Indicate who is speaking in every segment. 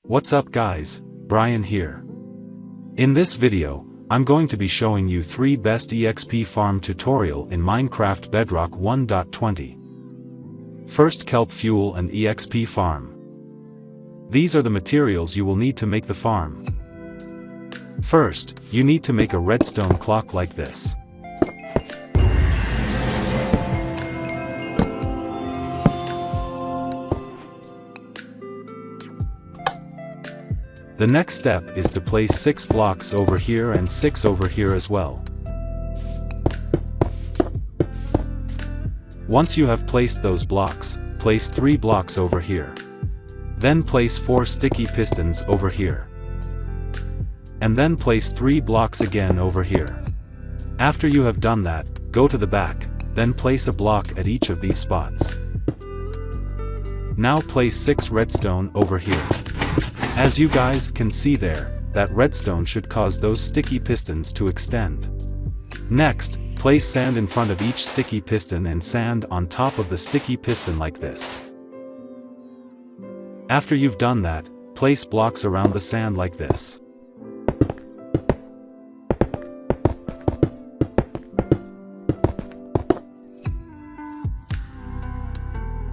Speaker 1: What's up guys, Brian here. In this video, I'm going to be showing you 3 best EXP farm tutorial in Minecraft Bedrock 1.20. First, kelp fuel and EXP farm. These are the materials you will need to make the farm. First, you need to make a redstone clock like this. The next step is to place 6 blocks over here and 6 over here as well. Once you have placed those blocks, place 3 blocks over here. Then place 4 sticky pistons over here. And then place 3 blocks again over here. After you have done that, go to the back, then place a block at each of these spots. Now place 6 redstone over here. As you guys can see there, that redstone should cause those sticky pistons to extend. Next, place sand in front of each sticky piston and sand on top of the sticky piston like this. After you've done that, place blocks around the sand like this.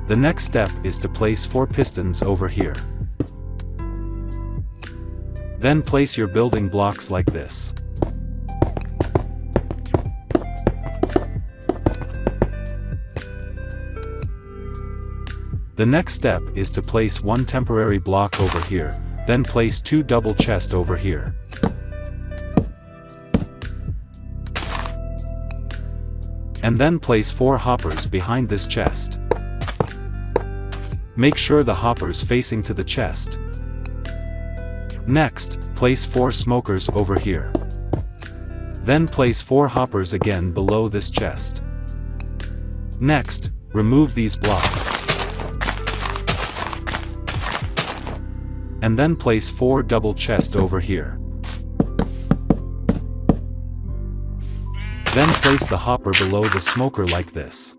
Speaker 1: The next step is to place 4 pistons over here. Then place your building blocks like this. The next step is to place 1 temporary block over here, then place 2 double chests over here. And then place 4 hoppers behind this chest. Make sure the hoppers facing to the chest. Next, place 4 smokers over here. Then place 4 hoppers again below this chest. Next, remove these blocks. And then place 4 double chests over here. Then place the hopper below the smoker like this.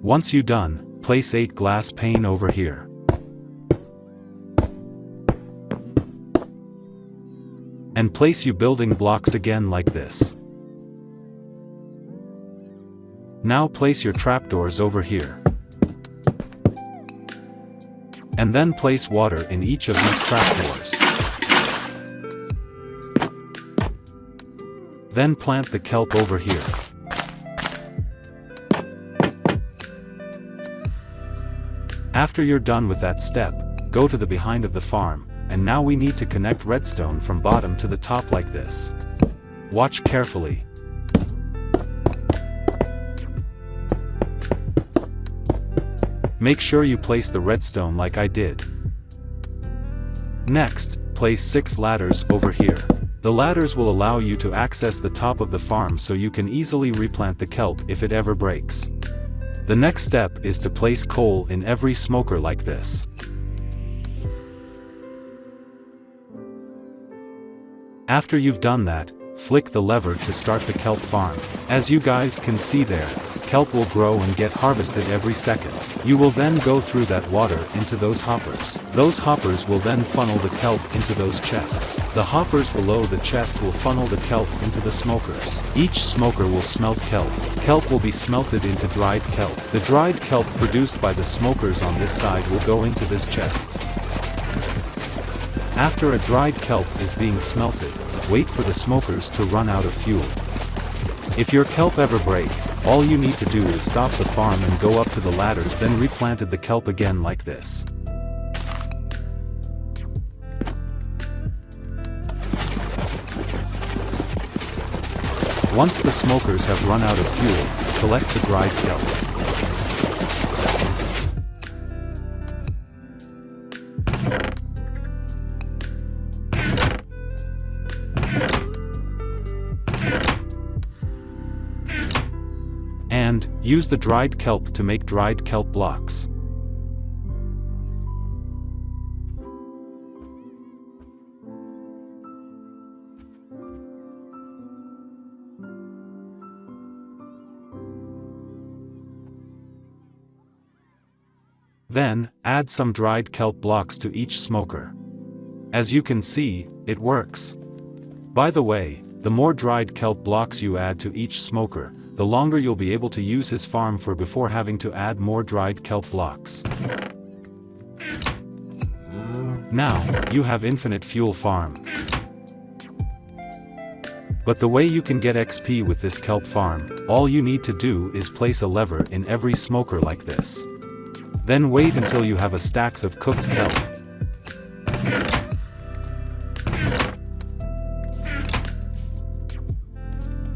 Speaker 1: Once you're done, place 8 glass pane over here. And place your building blocks again like this. Now place your trapdoors over here. And then place water in each of these trapdoors. Then plant the kelp over here. After you're done with that step, go to the behind of the farm, and now we need to connect redstone from bottom to the top like this. Watch carefully. Make sure you place the redstone like I did. Next, place 6 ladders over here. The ladders will allow you to access the top of the farm so you can easily replant the kelp if it ever breaks. The next step is to place coal in every smoker like this. After you've done that, flick the lever to start the kelp farm. As you guys can see there, kelp will grow and get harvested every second. You will then go through that water into those hoppers. Those hoppers will then funnel the kelp into those chests. The hoppers below the chest will funnel the kelp into the smokers. Each smoker will smelt kelp. Kelp will be smelted into dried kelp. The dried kelp produced by the smokers on this side will go into this chest. After a dried kelp is being smelted, wait for the smokers to run out of fuel. If your kelp ever break, all you need to do is stop the farm and go up to the ladders, then replanted the kelp again like this. Once the smokers have run out of fuel, collect the dried kelp. And use the dried kelp to make dried kelp blocks. Then, add some dried kelp blocks to each smoker. As you can see, it works. By the way, the more dried kelp blocks you add to each smoker, the longer you'll be able to use his farm for before having to add more dried kelp blocks. Now, you have infinite fuel farm. But the way you can get XP with this kelp farm, all you need to do is place a lever in every smoker like this. Then wait until you have a stacks of cooked kelp.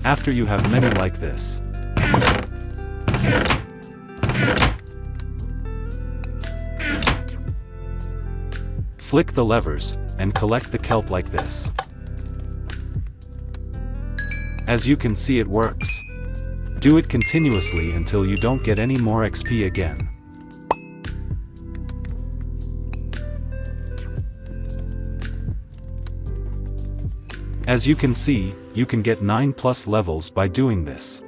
Speaker 1: After you have many like this, flick the levers, and collect the kelp like this. As you can see, it works. Do it continuously until you don't get any more XP again. As you can see, you can get 9+ levels by doing this.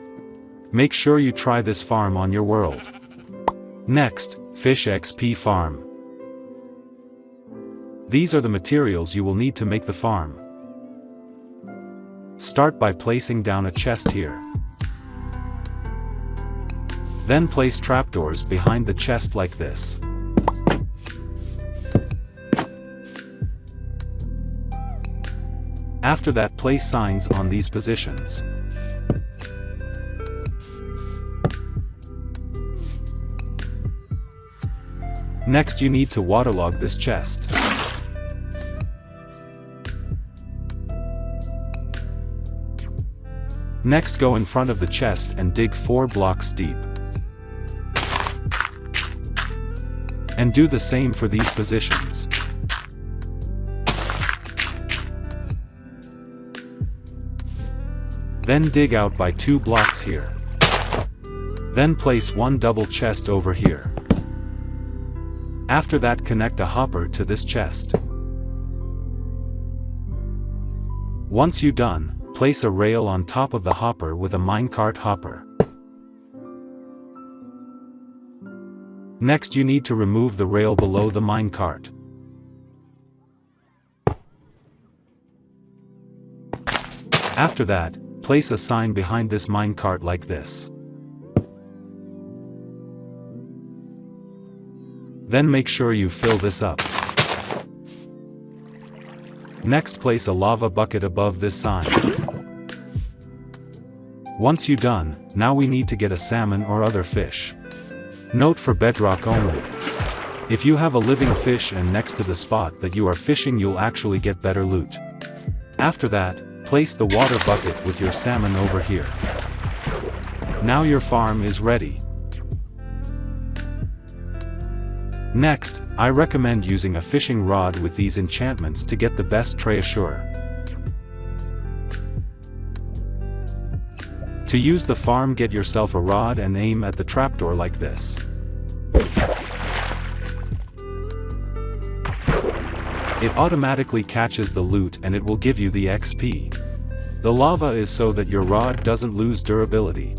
Speaker 1: Make sure you try this farm on your world. Next, fish XP farm. These are the materials you will need to make the farm. Start by placing down a chest here. Then place trapdoors behind the chest like this. After that, place signs on these positions. Next, you need to waterlog this chest. Next, go in front of the chest and dig 4 blocks deep. And do the same for these positions. Then dig out by 2 blocks here. Then place 1 double chest over here. After that, connect a hopper to this chest. Once you're done, place a rail on top of the hopper with a minecart hopper. Next, you need to remove the rail below the minecart. After that, place a sign behind this minecart like this. Then make sure you fill this up. Next, place a lava bucket above this sign. Once you're done, now we need to get a salmon or other fish. Note for bedrock only. If you have a living fish and next to the spot that you are fishing, you'll actually get better loot. After that, place the water bucket with your salmon over here. Now your farm is ready. Next, I recommend using a fishing rod with these enchantments to get the best treasure. To use the farm, get yourself a rod and aim at the trapdoor like this. It automatically catches the loot and it will give you the XP. The lava is so that your rod doesn't lose durability.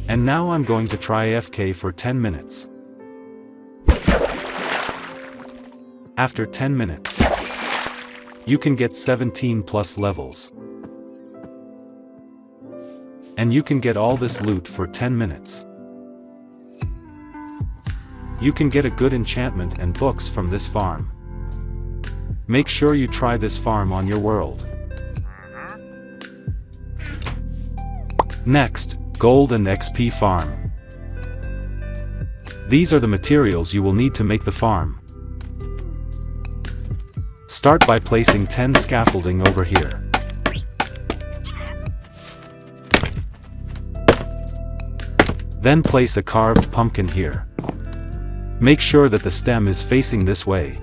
Speaker 1: And now I'm going to try AFK for 10 minutes. After 10 minutes, you can get 17+ levels. And you can get all this loot for 10 minutes. You can get a good enchantment and books from this farm. Make sure you try this farm on your world. Next, gold and XP farm. These are the materials you will need to make the farm. Start by placing 10 scaffolding over here. Then place a carved pumpkin here. Make sure that the stem is facing this way.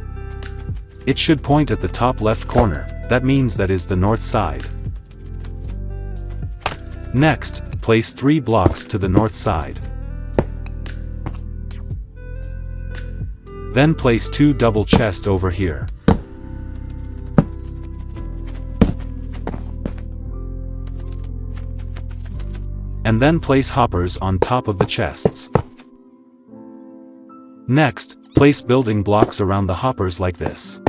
Speaker 1: It should point at the top left corner, that means that is the north side. Next, place 3 blocks to the north side. Then place 2 double chests over here. And then place hoppers on top of the chests. Next, place building blocks around the hoppers like this.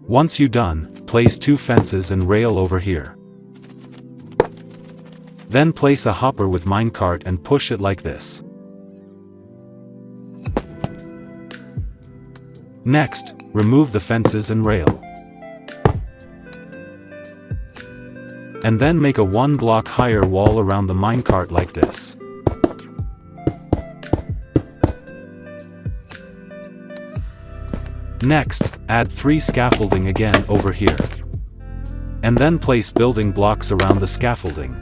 Speaker 1: Once you're done, place 2 fences and rail over here. Then place a hopper with minecart and push it like this. Next, remove the fences and rail. And then make a 1 block higher wall around the minecart like this. Next, add 3 scaffolding again over here. And then place building blocks around the scaffolding.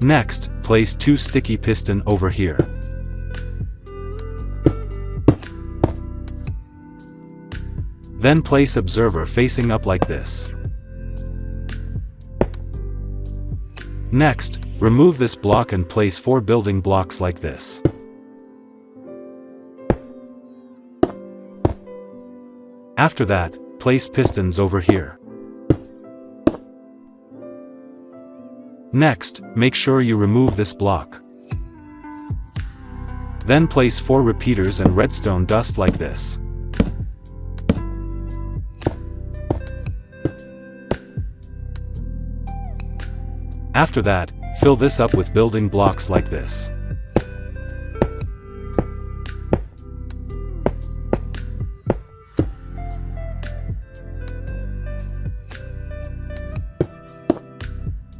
Speaker 1: Next, place 2 sticky piston over here. Then place observer facing up like this. Next, remove this block and place 4 building blocks like this. After that, place pistons over here. Next, make sure you remove this block. Then place 4 repeaters and redstone dust like this. After that, fill this up with building blocks like this.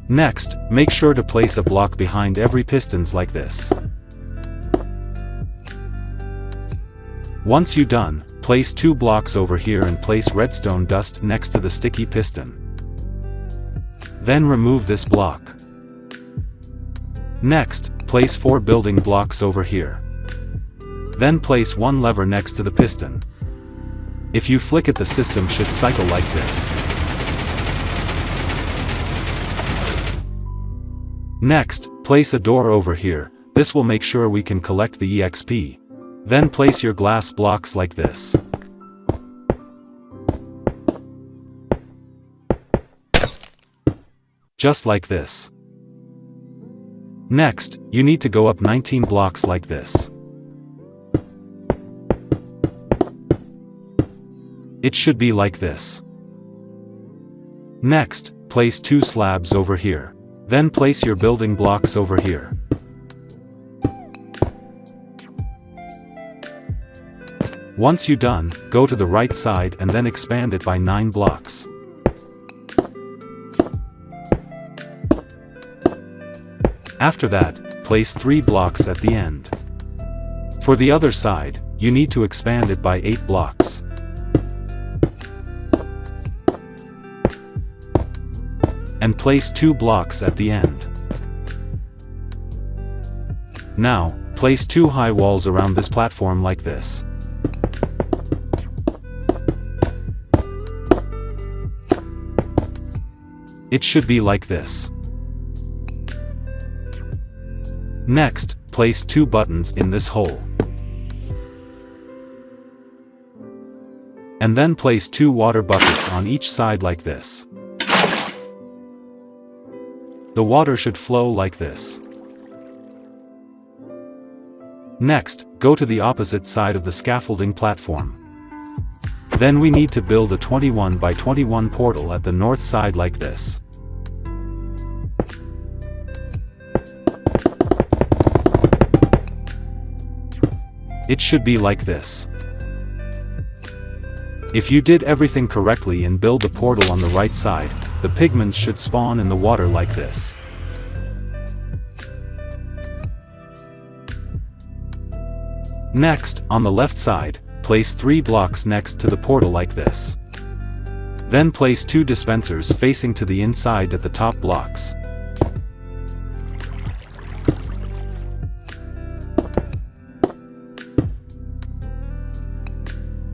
Speaker 1: Next, make sure to place a block behind every pistons like this. Once you're done, place 2 blocks over here and place redstone dust next to the sticky piston. Then remove this block. Next, place 4 building blocks over here. Then place 1 lever next to the piston. If you flick it, the system should cycle like this. Next, place a door over here. This will make sure we can collect the EXP. Then place your glass blocks like this. Just like this. Next, you need to go up 19 blocks like this. It should be like this. Next, place 2 slabs over here. Then place your building blocks over here. Once you're done, go to the right side and then expand it by 9 blocks. After that, place 3 blocks at the end. For the other side, you need to expand it by 8 blocks. And place 2 blocks at the end. Now, place 2 high walls around this platform like this. It should be like this. Next, place 2 buttons in this hole. And then place 2 water buckets on each side like this. The water should flow like this. Next, go to the opposite side of the scaffolding platform. Then we need to build a 21 by 21 portal at the north side like this. It should be like this. If you did everything correctly and build the portal on the right side, the pigments should spawn in the water like this. Next, on the left side, place 3 blocks next to the portal like this. Then place 2 dispensers facing to the inside at the top blocks.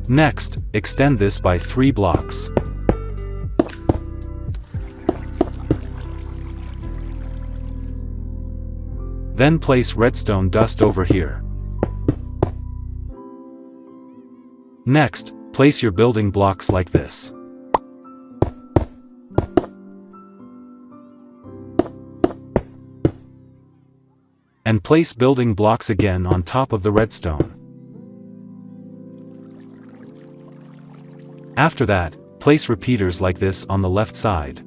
Speaker 1: Next, extend this by 3 blocks. Then place redstone dust over here. Next, place your building blocks like this. And place building blocks again on top of the redstone. After that, place repeaters like this on the left side.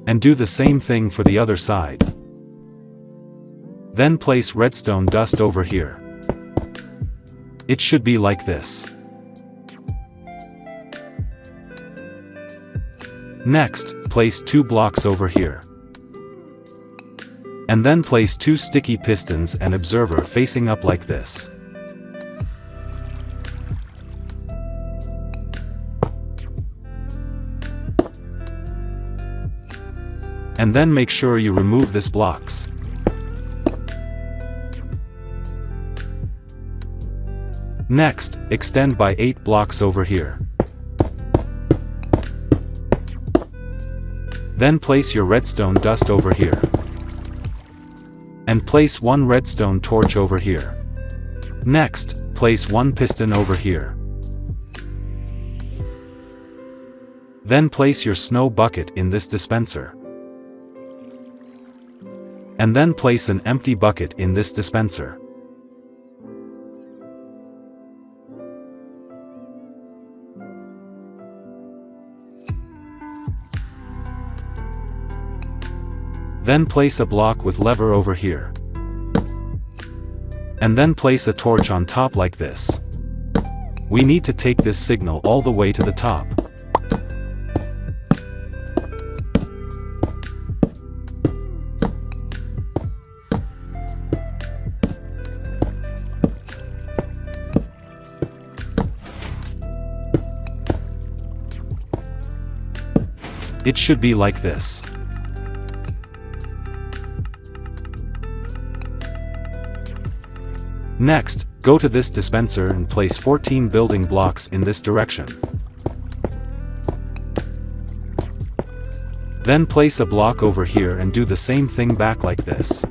Speaker 1: And do the same thing for the other side. Then place redstone dust over here. It should be like this. Next, place 2 blocks over here. And then place 2 sticky pistons and observer facing up like this. And then make sure you remove these blocks. Next, extend by 8 blocks over here. Then place your redstone dust over here. And place 1 redstone torch over here. Next, place 1 piston over here. Then place your snow bucket in this dispenser. And then place an empty bucket in this dispenser. Then place a block with lever over here. And then place a torch on top like this. We need to take this signal all the way to the top. It should be like this. Next, go to this dispenser and place 14 building blocks in this direction. Then place a block over here and do the same thing back like this.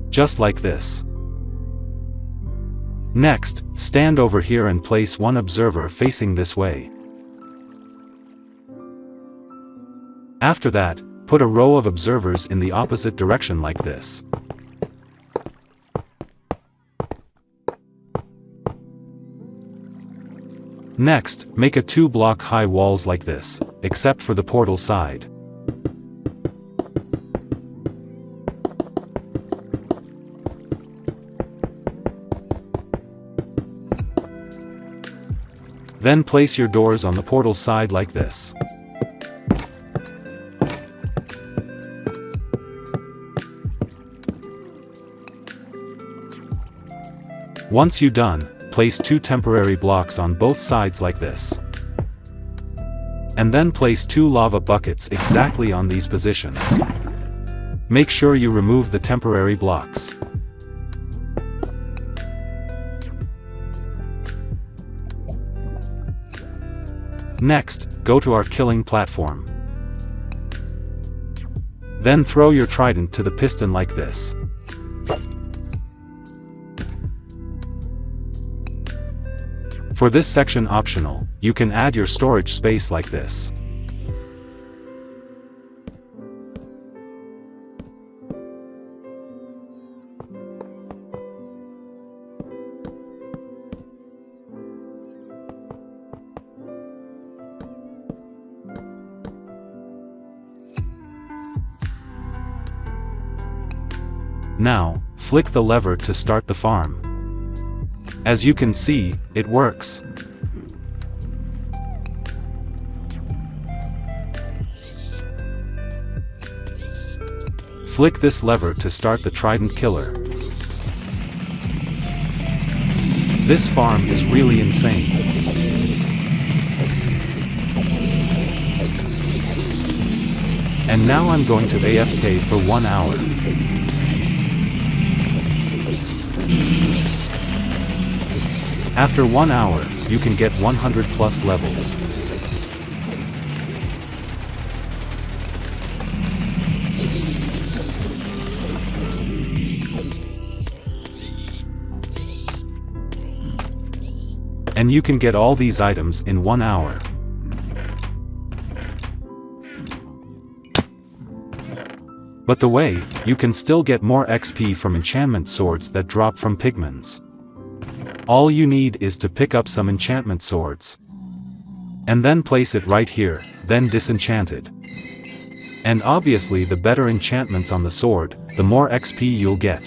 Speaker 1: Just like this. Next, stand over here and place 1 observer facing this way. After that, put a row of observers in the opposite direction like this. Next, make a 2-block high walls like this, except for the portal side. Then place your doors on the portal side like this. Once you're done, place 2 temporary blocks on both sides like this. And then place 2 lava buckets exactly on these positions. Make sure you remove the temporary blocks. Next, go to our killing platform. Then throw your trident to the piston like this. For this section optional, you can add your storage space like this. Now, flick the lever to start the farm. As you can see, it works. Flick this lever to start the trident killer. This farm is really insane. And now I'm going to AFK for 1 hour. After 1 hour, you can get 100 plus levels. And you can get all these items in 1 hour. But the way, you can still get more XP from enchantment swords that drop from pigments. All you need is to pick up some enchantment swords. And then place it right here, then disenchant it. And obviously the better enchantments on the sword, the more XP you'll get.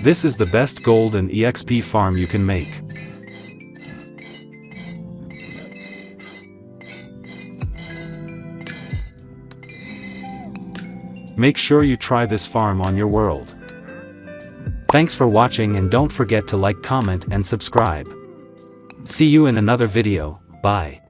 Speaker 1: This is the best gold and EXP farm you can make. Make sure you try this farm on your world. Thanks for watching and don't forget to like, comment and subscribe. See you in another video, bye.